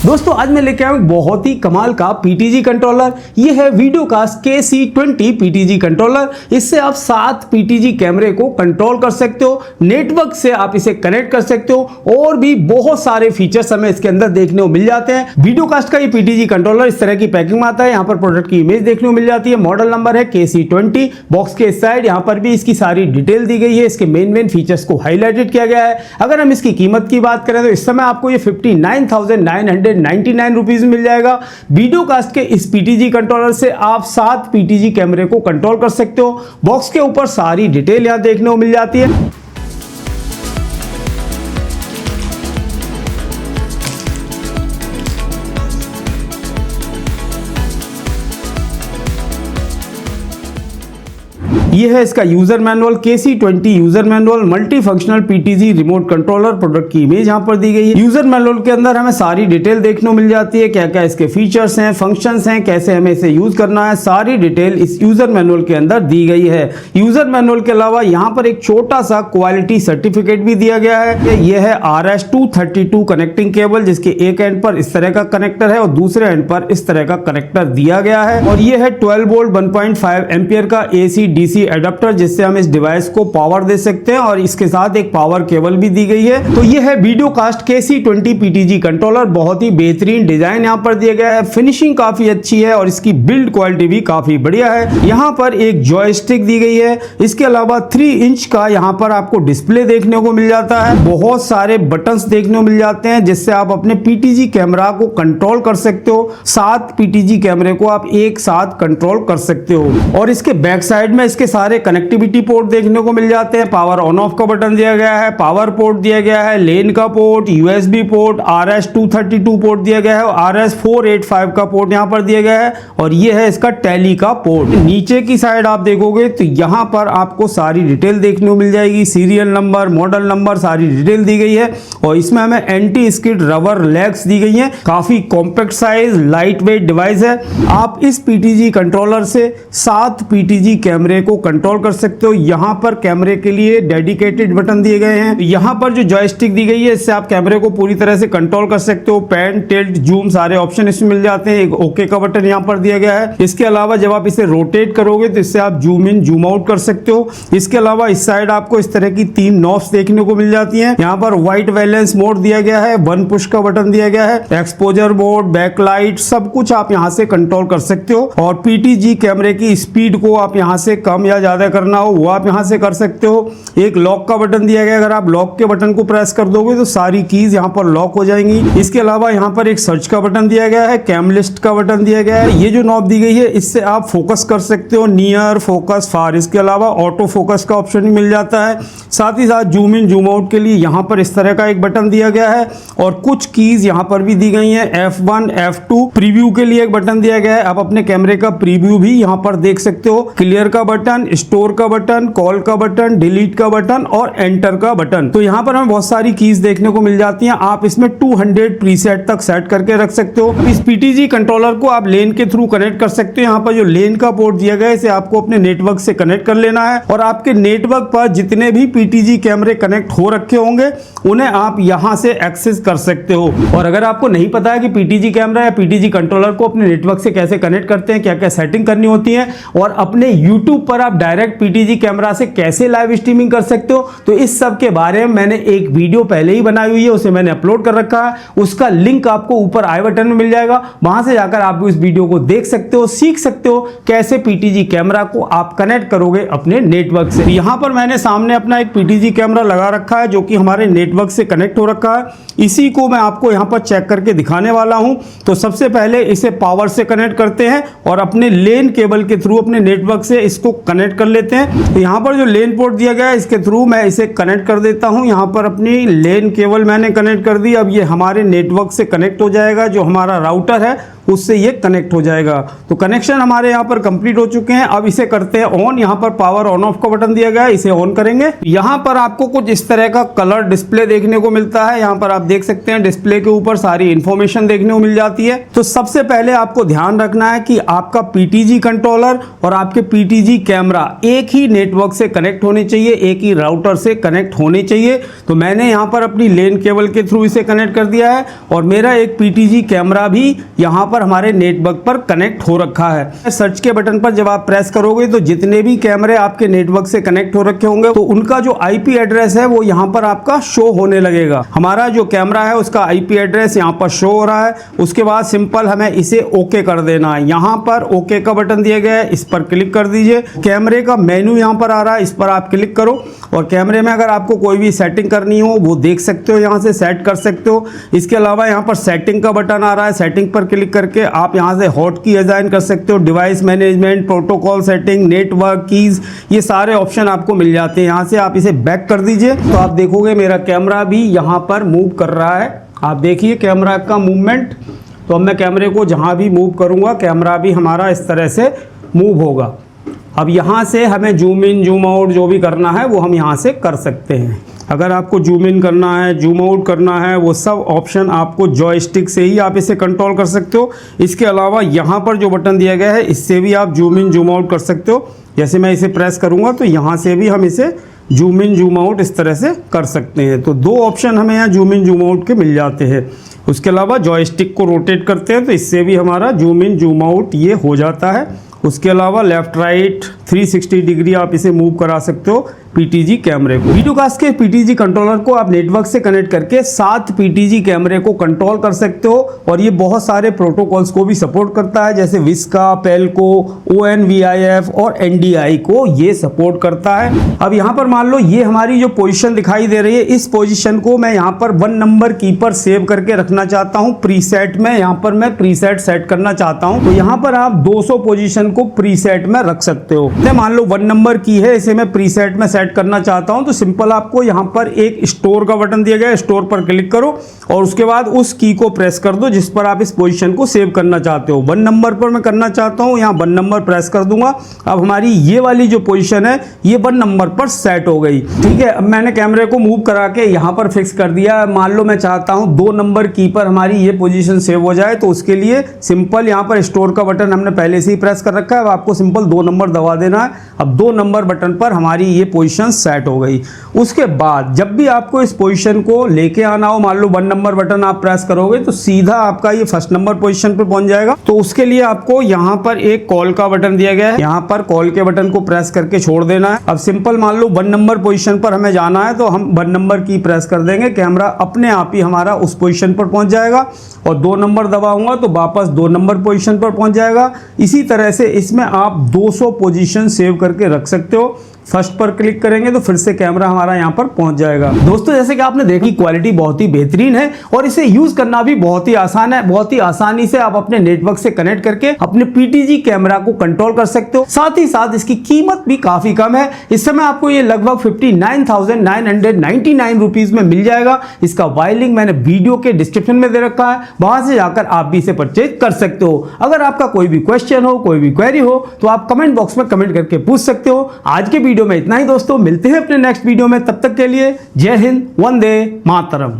दोस्तों आज मैं लेके आया हूं बहुत ही कमाल का पीटीजी कंट्रोलर। ये है वीडियोकास्ट KC20 पीटीजी कंट्रोलर। इससे आप 7 पीटीजी कैमरे को कंट्रोल कर सकते हो, नेटवर्क से आप इसे कनेक्ट कर सकते हो और भी बहुत सारे फीचर्स हमें इसके अंदर देखने को मिल जाते हैं। वीडियोकास्ट का ये पीटीजी कंट्रोलर इस तरह की पैकिंग में आता है। यहाँ पर प्रोडक्ट की इमेज देखने को मिल जाती है, मॉडल नंबर है KC20। बॉक्स के इस साइड यहाँ पर भी इसकी सारी डिटेल दी गई है, इसके मेन फीचर्स को हाईलाइटेड किया गया है। अगर हम इसकी कीमत की बात करें तो इस समय आपको ये 59,999 रुपीज मिल जाएगा। वीडियोकास्ट के इस पीटीजी कंट्रोलर से आप 7 पीटीजी कैमरे को कंट्रोल कर सकते हो। बॉक्स के ऊपर सारी डिटेल यहां देखने को मिल जाती है। ये है इसका user manual, KC20 user manual multi functional PTG remote controller. Product की इमेज यहां पर दी गई है। यूजर मैनुअल के अंदर हमें सारी डिटेल देखने को मिल जाती है, क्या क्या इसके फीचर्स हैं, फंक्शंस हैं, कैसे हमें इसे यूज करना है, सारी डिटेल इस यूजर मैनुअल के अंदर दी गई है। यूजर मैनुअल के अलावा यहां पर एक छोटा सा क्वालिटी सर्टिफिकेट भी दिया गया है। यह है RS-232 कनेक्टिंग केबल, जिसके एक एंड पर इस तरह का कनेक्टर है और दूसरे एंड पर इस तरह का कनेक्टर दिया गया है। और यह है 12 वोल्ट 1.5 एम्पियर का AC DC एडाप्टर, जिससे हम इस डिवाइस को पावर दे सकते हैं और इसके साथ एक पावर केबल भी दी गई है। तो ये है वीडियोकास्ट KC20 पीटीजी कंट्रोलर। बहुत ही बेहतरीन डिजाइन यहां पर दिया गया है, फिनिशिंग काफी अच्छी है और इसकी बिल्ड क्वालिटी भी काफी बढ़िया है। यहां पर एक जॉयस्टिक दी गई है, इसके अलावा 3 इंच का यहां पर आपको डिस्प्ले देखने को मिल जाता है। बहुत सारे बटन्स देखने को मिल जाते हैं, जिससे आप अपने पीटीजी कैमरा को कंट्रोल कर सकते हो। 7 पीटीजी कैमरे को आप एक साथ कंट्रोल कर सकते हो। और इसके बैक साइड में इसके सारे कनेक्टिविटी पोर्ट देखने को मिल जाते हैं। पावर ऑन ऑफ का बटन दिया गया है, पावर पोर्ट दिया गया है, लेन का port, USB port, RS-232 port दिया गया है, RS-485 का पोर्ट यहां पर दिया गया है और यह है इसका टैली का पोर्ट। नीचे की साइड आप देखोगे तो यहां पर आपको सारी डिटेल देखने को मिल जाएगी, सीरियल नंबर, मॉडल नंबर, सारी डिटेल दी गई है। और इसमें हमें एंटी स्किड रबर लेग्स दी गई है। काफी compact size, light weight device है। आप इस पीटीजी कंट्रोलर से 7 पीटीजी कैमरे को कंट्रोल कर सकते हो। यहां पर कैमरे के लिए डेडिकेटेड बटन दिए गए हैं। यहां पर जो जॉयस्टिक दी गई है, इससे आप कैमरे को पूरी तरह से कंट्रोल कर सकते हो। पैन, टिल्ट, जूम सारे ऑप्शन इसमें मिल जाते हैं। एक ओके का बटन यहां पर दिया गया है। इसके अलावा जब आप इसे रोटेट करोगे तो इससे आप जूम इन, जूम आउट कर सकते हो। इसके अलावा इस साइड आपको इस तरह की 3 नॉब्स देखने को मिल जाती हैं। यहां पर व्हाइट बैलेंस मोड दिया गया है, 1 पुश का बटन दिया गया है, एक्सपोजर मोड, बैकलाइट, सब कुछ आप यहां से कंट्रोल कर सकते हो। और पीटीजी कैमरे की स्पीड को आप यहां से कम या ज्यादा करना हो वो आप यहां से कर सकते हो। एक लॉक का बटन दिया गया है, अगर आप लॉक के बटन को प्रेस कर दोगे तो सारी कीज यहां पर लॉक हो जाएंगी। इसके अलावा यहां पर एक सर्च का बटन दिया गया है, कैम लिस्ट का बटन दिया गया है। ये जो नॉब दी गई है, इससे आप फोकस कर सकते हो, नियर, फोकस, फार। इसके अलावा ऑटो फोकस का ऑप्शन भी मिल जाता है। साथ ही साथ जूम इन, जूम आउट के लिए यहां पर इस तरह का एक बटन दिया गया है और कुछ कीज यहां पर भी दी गई है। F1, F2 प्रीव्यू के लिए एक बटन दिया गया है, आप अपने कैमरे का प्रीव्यू भी यहां पर देख सकते हो। क्लियर का बटन, स्टोर का बटन, कॉल का बटन, डिलीट का बटन और एंटर का बटन। तो यहां पर हमें बहुत सारी कीज देखने को मिल जाती हैं। आप इसमें 200 प्रीसेट तक सेट करके रख सकते हो। इस पीटीजी कंट्रोलर को आप लेन के थ्रू कनेक्ट कर सकते हो। यहां पर जो लेन का पोर्ट दिया गया है, इसे आपको अपने नेटवर्क से कनेक्ट कर लेना है और आपके नेटवर्क पर जितने भी पीटीजी कैमरे कनेक्ट हो रखे होंगे उन्हें आप यहां से एक्सेस कर सकते हो। और अगर आपको नहीं पता है कि पीटीजी कैमरा या पीटीजी कंट्रोलर को अपने नेटवर्क से कैसे कनेक्ट करते हैं, क्या क्या सेटिंग करनी होती है और अपने YouTube पर आप डायरेक्ट पीटीजी कैमरा से कैसे लाइव स्ट्रीमिंग कर सकते हो, तो इस सब के बारे में मैंने एक वीडियो पहले ही बनाई हुई है, उसे मैंने अपलोड कर रखा है। उसका लिंक आपको ऊपर आई बटन में मिल जाएगा, वहां से जाकर आप इस वीडियो को देख सकते हो, सीख सकते हो कैसे पीटीजी कैमरा को आप कनेक्ट करोगे अपने नेटवर्क से। यहां पर मैंने सामने अपना एक पीटीजी कैमरा लगा रखा है जो कि हमारे नेटवर्क से कनेक्ट हो रखा है। इसी को मैं आपको यहां पर चेक करके दिखाने वाला हूं। तो सबसे पहले इसे पावर से कनेक्ट करते हैं और अपने लेन केबल के थ्रू अपने नेटवर्क से इसको कनेक्ट कर लेते हैं। तो यहां पर जो लेन पोर्ट दिया गया है, इसके थ्रू मैं इसे कनेक्ट कर देता हूं। यहां पर अपनी लेन केबल मैंने कनेक्ट कर दी। अब ये हमारे नेटवर्क से कनेक्ट हो जाएगा। जो हमारा राउटर है उससे ये कनेक्ट हो जाएगा। तो कनेक्शन हमारे यहाँ पर कंप्लीट हो चुके हैं। अब इसे करते हैं ऑन। यहाँ पर पावर ऑन ऑफ का बटन दिया गया है, इसे ऑन करेंगे। यहाँ पर आपको कुछ इस तरह का कलर डिस्प्ले देखने को मिलता है। यहाँ पर आप देख सकते हैं डिस्प्ले के ऊपर सारी इंफॉर्मेशन देखने को मिल जाती है। तो सबसे पहले आपको ध्यान रखना है कि आपका पीटीजी कंट्रोलर और आपके पीटीजी कैमरा एक ही नेटवर्क से कनेक्ट होने चाहिए, एक ही राउटर से कनेक्ट होने चाहिए। तो मैंने यहाँ पर अपनी लेन केबल के थ्रू इसे कनेक्ट कर दिया है और मेरा एक पीटीजी कैमरा भी यहाँ पर हमारे नेटवर्क पर कनेक्ट हो रखा है। सर्च के बटन पर जब आप प्रेस करोगे तो जितने भी कैमरे आपके नेटवर्क से कनेक्ट हो रखे होंगे तो उनका जो आईपी एड्रेस है वो यहाँ पर आपका शो होने लगेगा। हमारा जो कैमरा है उसका आईपी एड्रेस यहाँ पर शो हो रहा है। उसके बाद सिंपल हमें इसे ओके कर देना है। यहाँ पर ओके का बटन दिया गया है, इस पर क्लिक कर दीजिए। कैमरे का मेन्यू यहाँ पर आ रहा है, इस पर आप क्लिक करो और कैमरे में अगर आपको कोई भी सेटिंग करनी हो वो देख सकते हो, यहाँ से सेट कर सकते हो। इसके अलावा यहाँ पर सेटिंग का बटन आ रहा है, सेटिंग पर क्लिक करके आप यहाँ से हॉट की असाइन कर सकते हो। Device management, protocol setting, network keys, ये सारे ऑप्शन आपको मिल जाते हैं। यहाँ से आप इसे बैक कर दीजिए तो आप देखोगे मेरा कैमरा भी यहाँ पर मूव कर रहा है। आप देखिए कैमरा का मूवमेंट। तो अब मैं कैमरे को जहाँ भी मूव करूँगा कैमरा भी हमारा इस तरह से मूव होगा। अब यहाँ से हमें जूम इन जूम आउट जो भी करना है वो हम यहाँ से कर सकते हैं। अगर आपको जूम इन करना है, जूम आउट करना है, वो सब ऑप्शन आपको जॉयस्टिक से ही आप इसे कंट्रोल कर सकते हो। इसके अलावा यहाँ पर जो बटन दिया गया है इससे भी आप जूम इन जूम आउट कर सकते हो। जैसे मैं इसे प्रेस करूँगा तो यहाँ से भी हम इसे जूम इन जूम आउट इस तरह से कर सकते हैं। तो दो ऑप्शन हमें यहाँ जूम इन जूम आउट के मिल जाते हैं। उसके अलावा जॉयस्टिक को रोटेट करते हैं तो इससे भी हमारा जूम इन जूम आउट ये हो जाता है। उसके अलावा लेफ्ट राइट 360 डिग्री आप इसे मूव करा सकते हो पीटीजी कैमरे को। वीडियोकास्ट के पीटीजी कंट्रोलर को आप नेटवर्क से कनेक्ट करके 7 पीटीजी कैमरे को कंट्रोल कर सकते हो और ये बहुत सारे प्रोटोकॉल्स को भी सपोर्ट करता है, जैसे विस्का, पेल्को, ONVIF और NDI को ये सपोर्ट करता है। अब यहाँ पर मान लो ये हमारी जो पोजीशन दिखाई दे रही है, इस पोजीशन को मैं यहाँ पर 1 नंबर की पर सेव करके रखना चाहता हूँ प्रीसेट में। यहाँ पर मैं प्रीसेट सेट करना चाहता हूँ तो यहाँ पर आप 200 पोजीशन को प्रीसेट में रख सकते हो। मान लो 1 नंबर की है, इसे मैं प्रीसेट में सेट करना चाहता हूं तो सिंपल आपको यहां पर एक स्टोर का बटन दिया गया है, स्टोर पर क्लिक करो और उसके बाद उस की को प्रेस कर दो जिस पर आप इस पोजीशन को सेव करना चाहते हो। 1 नंबर पर मैं करना चाहता हूं, यहां 1 नंबर प्रेस कर दूंगा। अब हमारी ये वाली जो पोजीशन है ये 1 नंबर पर सेट हो गई। ठीक है, अब मैंने कैमरे को मूव करा के यहां पर फिक्स कर दिया। मान लो मैं चाहता हूं 2 नंबर की पर हमारी ये पोजीशन सेव हो जाए तो उसके लिए सिंपल यहां पर स्टोर का बटन हमने पहले से ही प्रेस कर रखा है। अब आपको सिंपल 2 नंबर दबा देना है। अब 2 नंबर बटन पर हमारी ये पोजीशन सेट हो गई। उसके बाद जब भी आपको इस पोजीशन को लेके आना हो, मान लो 1 नंबर बटन आप प्रेस करोगे तो सीधा आपका ये 1st नंबर पोजीशन पर पहुंच जाएगा। तो उसके लिए आपको यहाँ पर एक कॉल का बटन दिया गया है, यहाँ पर कॉल के बटन को प्रेस करके छोड़ देना है। अब सिंपल मान लो 1 नंबर पोजीशन पर हमें जाना है तो हम 1 नंबर की प्रेस कर देंगे, कैमरा अपने आप ही हमारा उस पोजीशन पर पहुंच जाएगा और 2 नंबर दबाऊंगा तो वापस 2 नंबर पोजीशन पर पहुंच जाएगा। इसी तरह से इसमें आप 200 पोजीशन सेव करके रख सकते हो। फर्स्ट पर क्लिक करेंगे तो फिर से कैमरा हमारा यहाँ पर पहुंच जाएगा। दोस्तों जैसे कि आपने देखी क्वालिटी बहुत ही बेहतरीन है और इसे यूज करना भी बहुत ही आसान है। बहुत ही आसानी से आप अपने नेटवर्क से कनेक्ट करके अपने पीटीजी कैमरा को कंट्रोल कर सकते हो। साथ ही साथ इसकी कीमत भी काफी कम है। इस समय आपको ये लगभग 59,999 रुपीज में मिल जाएगा। इसका वाई लिंक मैंने वीडियो के डिस्क्रिप्शन में दे रखा है, वहां से जाकर आप भी इसे परचेज कर सकते हो। अगर आपका कोई भी क्वेश्चन हो, कोई भी क्वेरी हो तो आप कमेंट बॉक्स में कमेंट करके पूछ सकते हो। आज के वीडियो में इतना ही दोस्तों, मिलते हैं अपने नेक्स्ट वीडियो में। तब तक के लिए जय हिंद, वंदे मातरम।